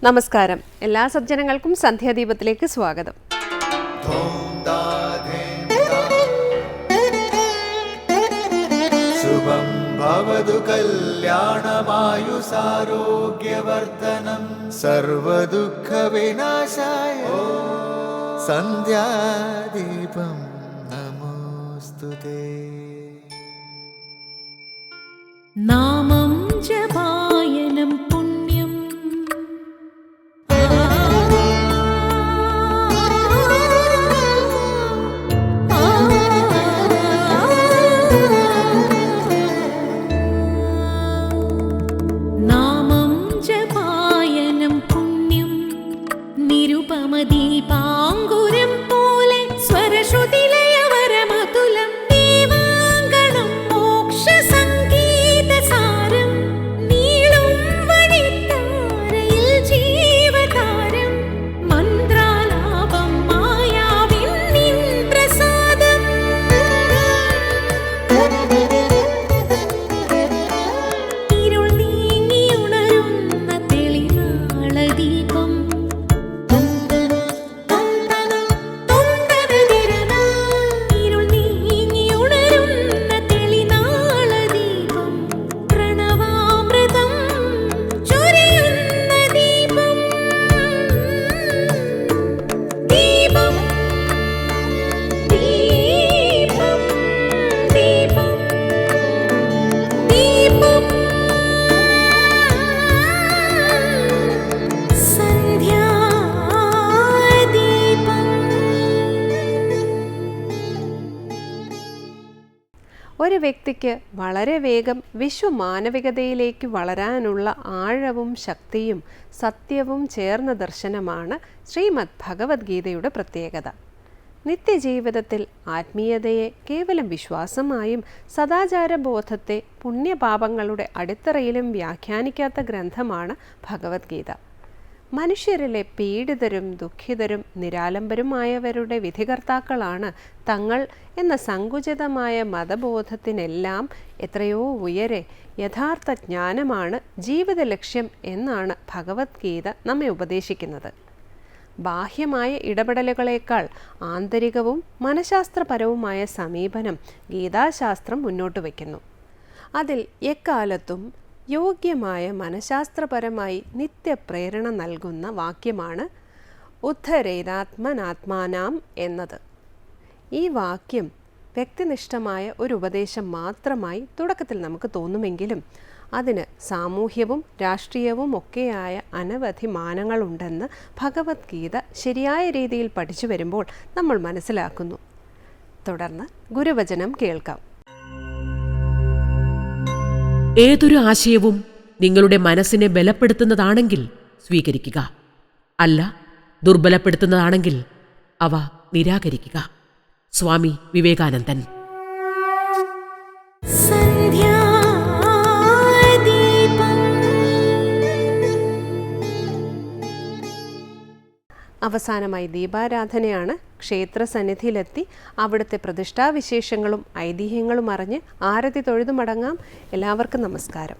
നമസ്കാരം. എല്ലാ സജ്ജനങ്ങൾക്കും സന്ധ്യാദീപത്തിലേക്ക് സ്വാഗതം. ശുഭം ഭവതു കല്യാണമായുസാരോഗ്യവർദ്ധനം സർവദുഃഖ വിനാശായ സന്ധ്യാദീപം നമോസ്തുതേ. നാമം ജപായനം പുണ്യം നാമം ജപായനം പുണ്യം നിരുപമദീപാങ്കുരം പോലെ സ്വരശ്രുതിലയവരമതുലം ദീവാങ്കണം മോക്ഷ സംഗീതസാരം നീളും വഴിത്താരയിൽ ജീവതാരം മന്ത്രാലാപം മായാവിൻ നിൻ പ്രസാദം ഇരുൾ നീങ്ങിയുണരുന്ന തെളിനാളദീപം ഇരുൾ നീങ്ങിയുണരുന്ന തെളിനാളദീപം പ്രണവാമൃതം ചൊരിയുന്ന ദീപം ദീപം ദീപം ദീപം ദീപം ഒരു വ്യക്തിക്ക് വളരെ വേഗം വിശ്വമാനവികതയിലേക്ക് വളരാനുള്ള ആഴവും ശക്തിയും സത്യവും ചേർന്ന ദർശനമാണ് ശ്രീമദ് ഭഗവത്ഗീതയുടെ പ്രത്യേകത. നിത്യജീവിതത്തിൽ ആത്മീയതയെ കേവലം വിശ്വാസമായും സദാചാരബോധത്തെ പുണ്യപാപങ്ങളുടെ അടിത്തറയിലും വ്യാഖ്യാനിക്കാത്ത ഗ്രന്ഥമാണ് ഭഗവത്ഗീത. മനുഷ്യരിലെ പീഡിതരും ദുഃഖിതരും നിരാലംബരുമായവരുടെ വിധികർത്താക്കളാണ് തങ്ങൾ എന്ന സങ്കുചിതമായ മതബോധത്തിനെല്ലാം എത്രയോ ഉയരെ യഥാർത്ഥ ജ്ഞാനമാണ് ജീവിത ലക്ഷ്യം എന്നാണ് ഭഗവത്ഗീത നമ്മെ ഉപദേശിക്കുന്നത്. ബാഹ്യമായ ഇടപെടലുകളേക്കാൾ ആന്തരികവും മനഃശാസ്ത്രപരവുമായ സമീപനം ഗീതാശാസ്ത്രം മുന്നോട്ട് വയ്ക്കുന്നു. അതിൽ എക്കാലത്തും യോഗ്യമായ മനഃശാസ്ത്രപരമായി നിത്യപ്രേരണ നൽകുന്ന വാക്യമാണ് ഉദ്ധരേതാത്മനാത്മാനാം എന്നത്. ഈ വാക്യം വ്യക്തിനിഷ്ഠമായ ഒരു ഉപദേശം മാത്രമായി തുടക്കത്തിൽ നമുക്ക് തോന്നുമെങ്കിലും അതിന് സാമൂഹ്യവും രാഷ്ട്രീയവും ഒക്കെയായ അനവധി മാനങ്ങളുണ്ടെന്ന് ഭഗവത്ഗീത ശരിയായ രീതിയിൽ പഠിച്ചു വരുമ്പോൾ നമ്മൾ മനസ്സിലാക്കുന്നു. തുടർന്ന് ഗുരുവചനം കേൾക്കാം. ഏതൊരു ആശയവും നിങ്ങളുടെ മനസ്സിനെ ബലപ്പെടുത്തുന്നതാണെങ്കിൽ സ്വീകരിക്കുക, അല്ല ദുർബലപ്പെടുത്തുന്നതാണെങ്കിൽ അവ നിരാകരിക്കുക. സ്വാമി വിവേകാനന്ദൻ. അവസാനമായി ദീപാരാധനയാണ്. ക്ഷേത്ര സന്നിധിയിലെത്തി അവിടുത്തെ പ്രതിഷ്ഠാവിശേഷങ്ങളും ഐതിഹ്യങ്ങളും അറിഞ്ഞ് ആരതി തൊഴുതു മടങ്ങാം. എല്ലാവർക്കും നമസ്കാരം.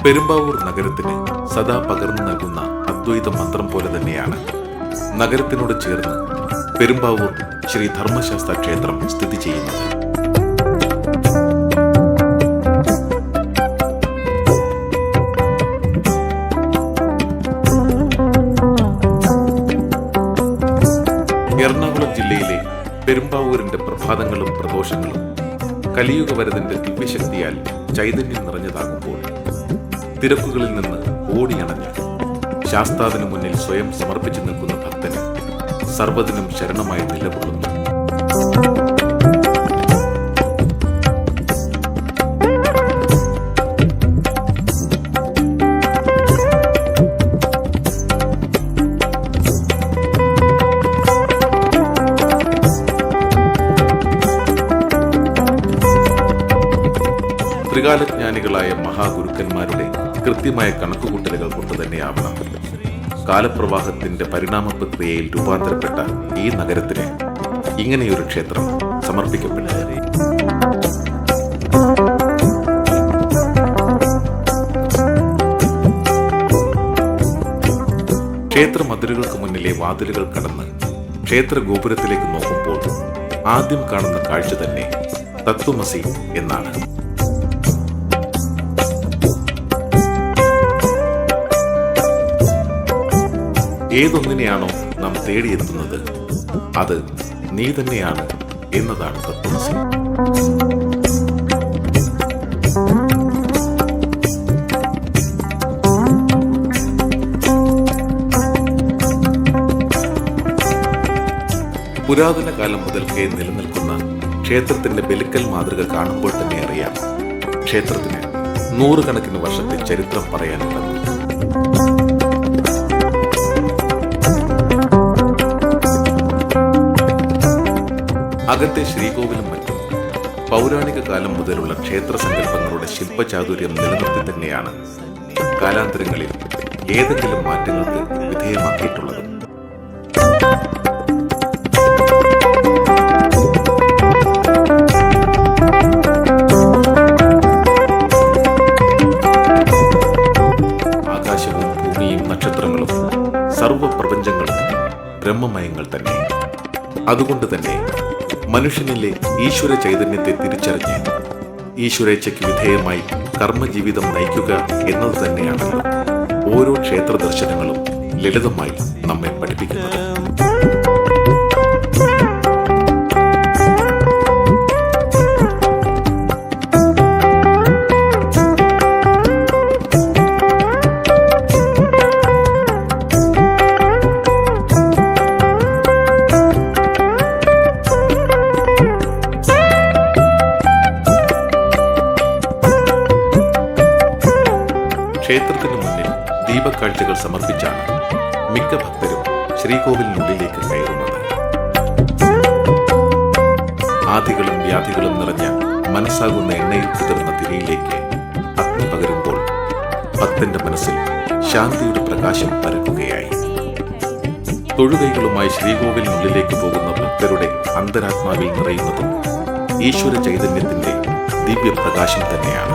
പെരുമ്പാവൂർ നഗരത്തിന് സദാ പകർന്നു നൽകുന്ന അദ്വൈത മന്ത്രം പോലെ തന്നെയാണ് നഗരത്തിനോട് ചേർന്ന് പെരുമ്പാവൂർ ശ്രീ ധർമ്മശാസ്ത്ര ക്ഷേത്രം സ്ഥിതി ചെയ്യുന്നത്. എറണാകുളം ജില്ലയിലെ പെരുമ്പാവൂരിന്റെ പ്രഭാതങ്ങളും പ്രദോഷങ്ങളും കലിയുഗവരദന്റെ ദിവ്യശക്തിയാൽ ചൈതന്യം നിറഞ്ഞതാകുമ്പോൾ തിരക്കുകളിൽ നിന്ന് ഓടിയണഞ്ഞ് ശാസ്താവിന് മുന്നിൽ സ്വയം സമർപ്പിച്ചു നിൽക്കുന്ന ഭക്തന് സർവ്വതിനും ശരണമായി നിലകൊള്ളുന്നു. ത്രികാലജ്ഞാനികളായ മഹാഗുരുക്കന്മാരുടെ കൃത്യമായ കണക്കുകൂട്ടലുകൾ കൊണ്ട് തന്നെയാവണം കാലപ്രവാഹത്തിന്റെ പരിണാമ പ്രക്രിയയിൽ രൂപാന്തരപ്പെട്ട ഈ നഗരത്തിന് ഇങ്ങനെയൊരു ക്ഷേത്രം സമർപ്പിക്കപ്പെട്ടത്. ക്ഷേത്ര മതിലുകൾക്ക് മുന്നിലെ വാതിലുകൾ കടന്ന് ക്ഷേത്ര ഗോപുരത്തിലേക്ക് നോക്കുമ്പോൾ ആദ്യം കാണുന്ന കാഴ്ച തന്നെ തത്വമസി എന്നാണ്. ഏതൊന്നിനെയാണോ നാം തേടിയെത്തുന്നത് അത് നീ തന്നെയാണ് എന്നതാണ് തത്വമസി. പുരാതന കാലം മുതൽക്കേ നിലനിൽക്കുന്ന ക്ഷേത്രത്തിന്റെ ബലിക്കൽ മാതൃക കാണുമ്പോൾ തന്നെ അറിയാം ക്ഷേത്രത്തിന് നൂറുകണക്കിന് വർഷത്തെ ചരിത്രം പറയാനുണ്ടെന്ന്. അകത്തെ ശ്രീകോവിലും മറ്റും പൗരാണിക കാലം മുതലുള്ള ക്ഷേത്ര സങ്കല്പങ്ങളുടെ ശില്പചാതുര്യം നിലനിർത്തി തന്നെയാണ് കാലാന്തരങ്ങളിൽ ഏതെങ്കിലും മാറ്റങ്ങൾക്ക് വിധേയമാക്കിയിട്ടുള്ളത്. ആകാശവും ഭൂമിയും നക്ഷത്രങ്ങളും സർവപ്രപഞ്ചങ്ങളും ബ്രഹ്മമയങ്ങൾ തന്നെ. അതുകൊണ്ട് തന്നെ മനുഷ്യനിലെ ഈശ്വര ചൈതന്യത്തെ തിരിച്ചറിഞ്ഞ് ഈശ്വരേച്ഛയ്ക്ക് വിധേയമായി കർമ്മജീവിതം നയിക്കുക എന്നത് തന്നെയാണല്ലോ ഓരോ ക്ഷേത്ര ദർശനങ്ങളും ലളിതമായി നമ്മെ പഠിപ്പിക്കുന്നത്. ക്ഷേത്രത്തിന് മുന്നിൽ ദീപക്കാഴ്ചകൾ സമർപ്പിച്ചാണ് മിക്ക ഭക്തരും ശ്രീകോവിലിനുള്ളിലേക്ക് കയറുന്നത്. ആദികളും വ്യാധികളും നിറഞ്ഞ മനസ്സാകുന്ന എണ്ണയിൽ കുതിർന്ന തിരയിലേക്ക് അഗ്നി പകരുമ്പോൾ ഭക്തന്റെ മനസ്സിൽ ശാന്തിയുടെ പ്രകാശം പരക്കുകയായി. തൊഴുകൈകളുമായി ശ്രീകോവിലിനുള്ളിലേക്ക് പോകുന്ന ഭക്തരുടെ അന്തരാത്മാവിൽ നിറയുന്നതും ഈശ്വര ചൈതന്യത്തിന്റെ ദിവ്യപ്രകാശം തന്നെയാണ്.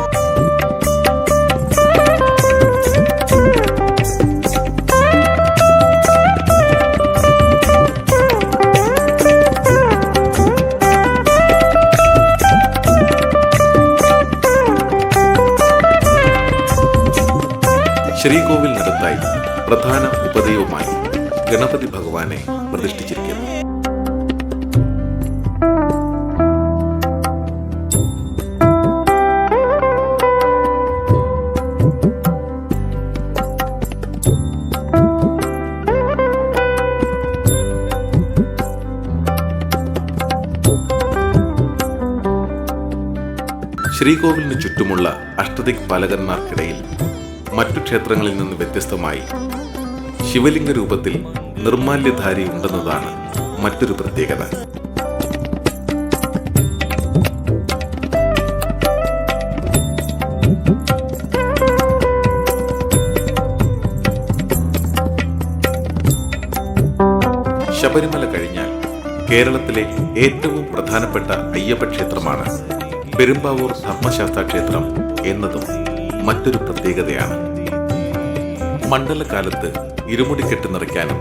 ശ്രീകോവിലിനടുത്തായി പ്രധാന ഉപദൈവമായി ഗണപതി ഭഗവാനെ പ്രതിഷ്ഠിച്ചിരിക്കുന്നു. ശ്രീകോവിലിന് ചുറ്റുമുള്ള അഷ്ടദിക്പാലകന്മാർക്കിടയിൽ മറ്റു ക്ഷേത്രങ്ങളിൽ നിന്ന് വ്യത്യസ്തമായി ശിവലിംഗ രൂപത്തിൽ നിർമാല്യധാരി ഉണ്ടെന്നതാണ് മറ്റൊരു പ്രത്യേകത. ശബരിമല കഴിഞ്ഞാൽ കേരളത്തിലെ ഏറ്റവും പ്രധാനപ്പെട്ട അയ്യപ്പ ക്ഷേത്രമാണ് പെരുമ്പാവൂർ ധർമ്മശാസ്താ ക്ഷേത്രം എന്നതും മറ്റൊരു പ്രത്യേകതയാണ്. മണ്ഡലകാലത്ത് ഇരുമുടിക്കെട്ട് നിറയ്ക്കാനും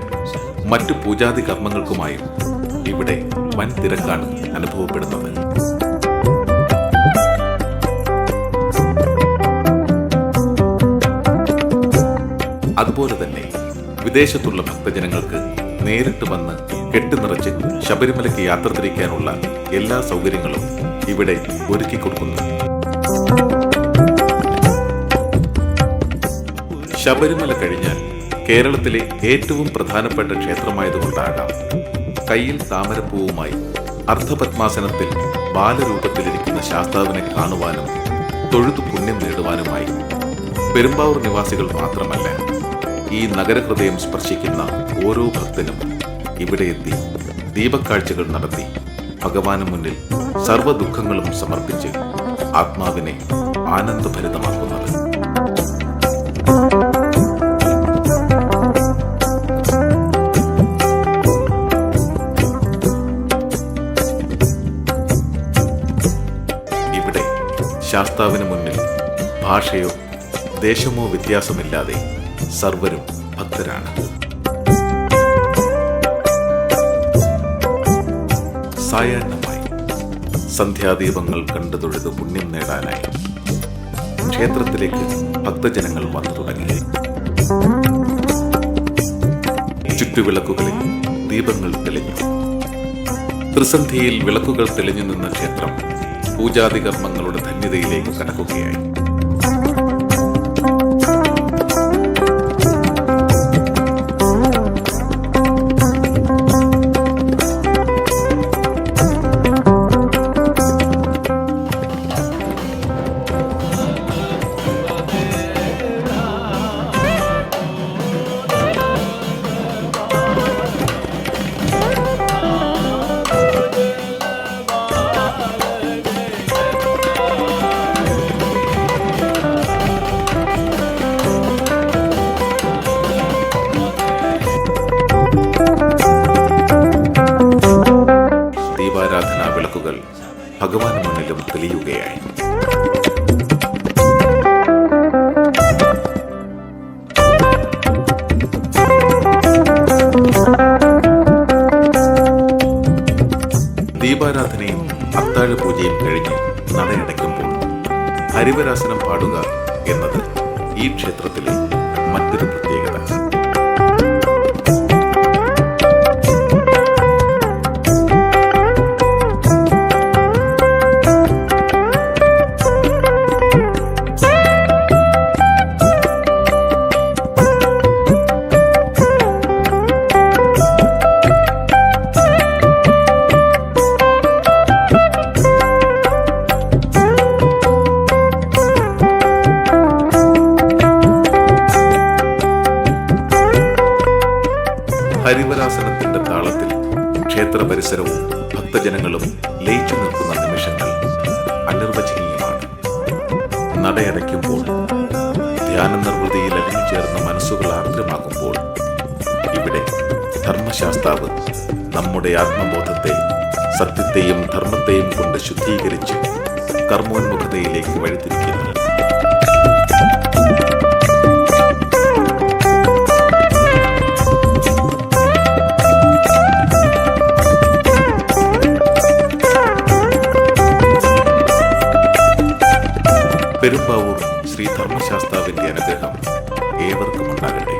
മറ്റു പൂജാതി കർമ്മങ്ങൾക്കുമായും ഇവിടെ വൻ തിരക്കാണ് അനുഭവപ്പെടുന്നത്. അതുപോലെ തന്നെ വിദേശത്തുള്ള ഭക്തജനങ്ങൾക്ക് നേരിട്ട് വന്ന് കെട്ടുനിറച്ച് ശബരിമലയ്ക്ക് യാത്ര തിരിക്കാനുള്ള എല്ലാ സൗകര്യങ്ങളും ഇവിടെ ഒരുക്കി കൊടുക്കുന്നു. ശബരിമല കഴിഞ്ഞാൽ കേരളത്തിലെ ഏറ്റവും പ്രധാനപ്പെട്ട ക്ഷേത്രമായതുകൊണ്ടാകാം കയ്യിൽ താമരപ്പൂവുമായി അർദ്ധപത്മാസനത്തിൽ ബാലരൂപത്തിലിരിക്കുന്ന ശാസ്താവിനെ കാണുവാനും തൊഴുതു പുണ്യം നേടുവാനുമായി പെരുമ്പാവൂർ നിവാസികൾ മാത്രമല്ല, ഈ നഗരഹൃദയം സ്പർശിക്കുന്ന ഓരോ ഭക്തനും ഇവിടെ എത്തി ദീപക്കാഴ്ചകൾ നടത്തി ഭഗവാന് മുന്നിൽ സർവ്വ ദുഃഖങ്ങളും സമർപ്പിച്ച് ആത്മാവിനെ ആനന്ദഭരിതമാക്കുന്നത്. ഇവിടെ ശാസ്താവിന് മുന്നിൽ ഭാഷയോ ദേശമോ വ്യത്യാസമില്ലാതെ സർവരും ഭക്തരാണ്. സായാഹ്നമായി സന്ധ്യാദീപങ്ങൾ കണ്ടു തൊഴുത് പുണ്യം നേടാനായി ക്ഷേത്രത്തിലേക്ക് ഭക്തജനങ്ങൾ വന്നു തുടങ്ങി. ചുറ്റുവിളക്കുകളിൽ ദീപങ്ങൾ തെളിഞ്ഞു. ത്രിസന്ധിയിൽ വിളക്കുകൾ തെളിഞ്ഞു നിന്ന ക്ഷേത്രം പൂജാതി കർമ്മങ്ങളുടെ ധന്യതയിലേക്ക് കടക്കുകയായി. ദീപാരാധനാ വിളക്കുകൾ ഭഗവാന് മുന്നിലും തെളിയുകയായി. ദീപാരാധനയും അത്താഴ പൂജയും കഴിഞ്ഞ് നടയടയ്ക്കുമ്പോൾ ഹരിവരാസനം പാടുക എന്നത് ഈ ക്ഷേത്രത്തിലെ മറ്റൊരു പ്രത്യേകത. ഹരിവരാസനത്തിന്റെ താളത്തിൽ ക്ഷേത്ര പരിസരവും ഭക്തജനങ്ങളും ലയിച്ചു നിൽക്കുന്ന നിമിഷങ്ങൾ അനിർവചനീയമാണ്. നടയടയ്ക്കുമ്പോൾ ധ്യാന നിർവൃതിയിൽ അലിഞ്ഞു ചേർന്ന മനസ്സുകൾ ആർദ്രമാകുമ്പോൾ ഇവിടെ ധർമ്മശാസ്താവ് നമ്മുടെ ആത്മബോധത്തെ സത്യത്തെയും ധർമ്മത്തെയും കൊണ്ട് ശുദ്ധീകരിച്ച് കർമ്മോന്മുഖതയിലേക്ക് വഴിതിരിക്കുന്നു. പെരുമ്പാവൂർ ശ്രീ ധർമ്മശാസ്താവിന്റെ അനുഗ്രഹം ഏവർക്കും ഉണ്ടാകട്ടെ.